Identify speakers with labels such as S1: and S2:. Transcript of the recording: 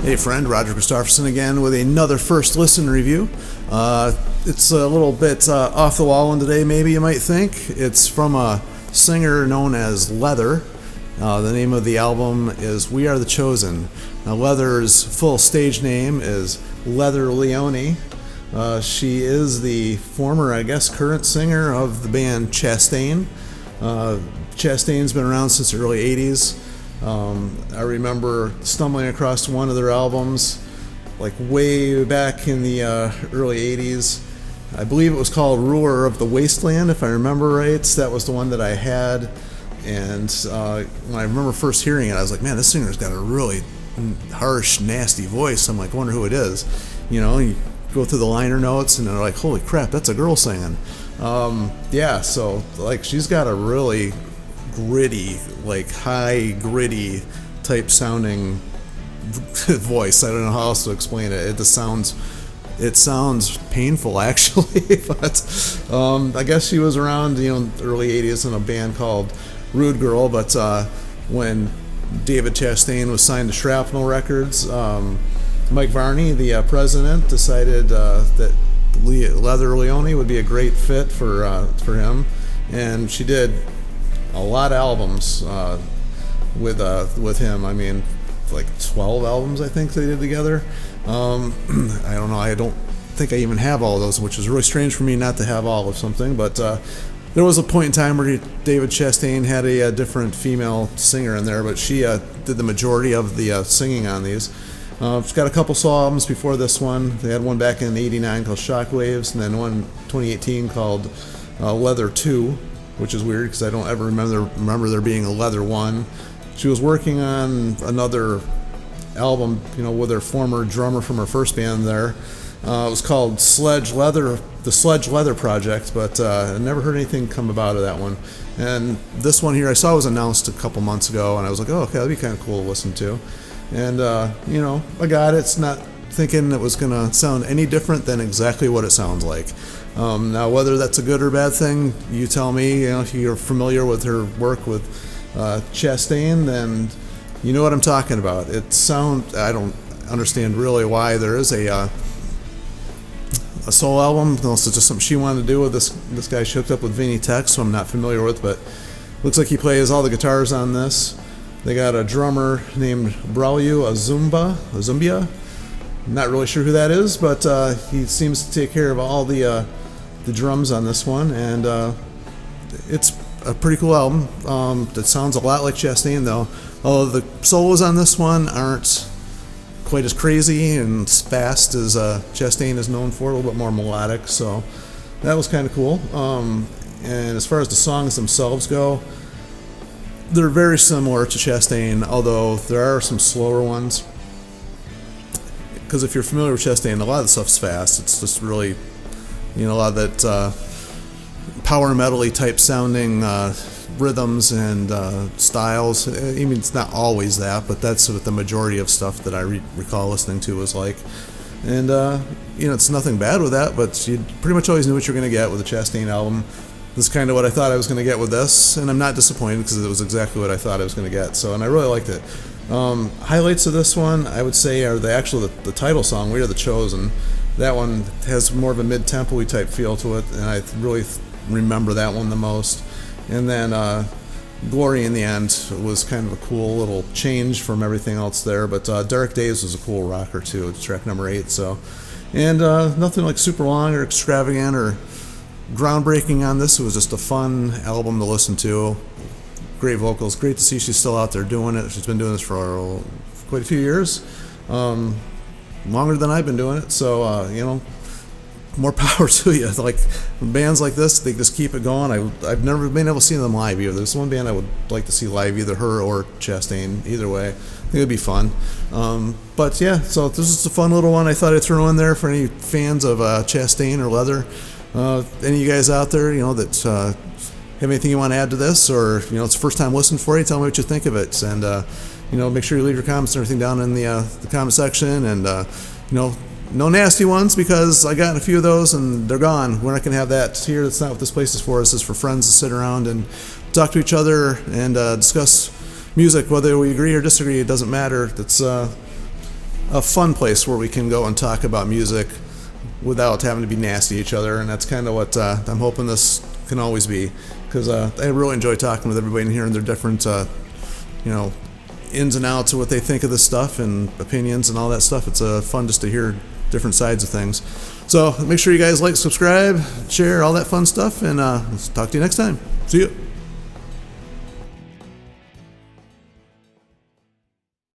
S1: Hey friend, Roger Christopherson again with another first listen review. It's a little bit off the wall one today, maybe you might think. It's from a singer known as Lether. The name of the album is We Are the Chosen. Now Lether's full stage name is Lether Leone. She is the former, I guess, current singer of the band Chastain. Chastain's been around since the early 80s. I remember stumbling across one of their albums like way back in the early 80s. I believe it was called Ruler of the Wasteland, if I remember right. That was the one that I had. And when I remember first hearing it, I was like, man, this singer's got a really harsh, nasty voice. I'm like, I wonder who it is. You know, you go through the liner notes and they're like, holy crap, that's a girl singing. So like she's got a really gritty, like high gritty type sounding voice. I don't know how else to explain it. It just sounds painful actually. But I guess she was around, early 80s in a band called Rude Girl. But when David Chastain was signed to Shrapnel Records, Mike Varney, the president, decided that Lether Leone would be a great fit for him, and she did a lot of albums with him. I mean, like 12 albums I think they did together. I don't know. I don't think I even have all of those, which is really strange for me not to have all of something. But there was a point in time where David Chastain had a different female singer in there, but she did the majority of the singing on these. She's got a couple solo albums before this one. They had one back in '89 called Shockwaves, and then one in 2018 called Lether 2. Which is weird because I don't ever remember there being a Lether 1. She was working on another album, with her former drummer from her first band there. It was called the Sledge Lether Project, but I never heard anything come about of that one. And this one here I saw was announced a couple months ago, and I was like, oh, okay, that'd be kind of cool to listen to. And, I got it. It's not thinking it was going to sound any different than exactly what it sounds like. Now, whether that's a good or bad thing, you tell me. If you're familiar with her work with Chastain, then you know what I'm talking about. I don't understand really why there is a solo album, unless it's just something she wanted to do with this guy she hooked up with Vinny Tech, so I'm not familiar with, but looks like he plays all the guitars on this. They got a drummer named Braulio Azumbia. Not really sure who that is, but he seems to take care of all the drums on this one, and it's a pretty cool album. That sounds a lot like Chastain, though. Although the solos on this one aren't quite as crazy and as fast as Chastain is known for, a little bit more melodic, so that was kind of cool. And as far as the songs themselves go, they're very similar to Chastain, although there are some slower ones. Because if you're familiar with Chastain, a lot of the stuff's fast. It's just really, a lot of that power metal-y type sounding rhythms and styles. I mean, it's not always that, but that's what the majority of stuff that I recall listening to was like. And, it's nothing bad with that, but you pretty much always knew what you're going to get with a Chastain album. This is kind of what I thought I was going to get with this, and I'm not disappointed because it was exactly what I thought I was going to get. And I really liked it. Highlights of this one, I would say, are the title song, We Are the Chosen. That one has more of a mid-tempo-y type feel to it, and I really remember that one the most. And then Glory in the End was kind of a cool little change from everything else there, but Dark Days was a cool rocker too. It's track number 8. And nothing like super long or extravagant or groundbreaking on this. It was just a fun album to listen to. Great vocals. Great to see she's still out there doing it. She's been doing this for quite a few years, longer than I've been doing it. So more power to you. Like bands like this, they just keep it going. I've never been able to see them live either. There's one band I would like to see live, either her or Chastain. Either way, I think it'd be fun. But yeah, so this is a fun little one I thought I'd throw in there for any fans of Chastain or Lether. Any of you guys out there, that have anything you want to add to this, or it's the first time listening for you, tell me what you think of it, and make sure you leave your comments and everything down in the comment section, and no nasty ones, because I got a few of those and they're gone. We're not going to have that here. That's not what this place is for. This is for friends to sit around and talk to each other and discuss music, whether we agree or disagree. It doesn't matter. That's a fun place where we can go and talk about music without having to be nasty to each other, and that's kind of what I'm hoping this can always be, because I really enjoy talking with everybody and hearing their different, ins and outs of what they think of this stuff and opinions and all that stuff. It's fun just to hear different sides of things. So make sure you guys like, subscribe, share, all that fun stuff, and talk to you next time. See you.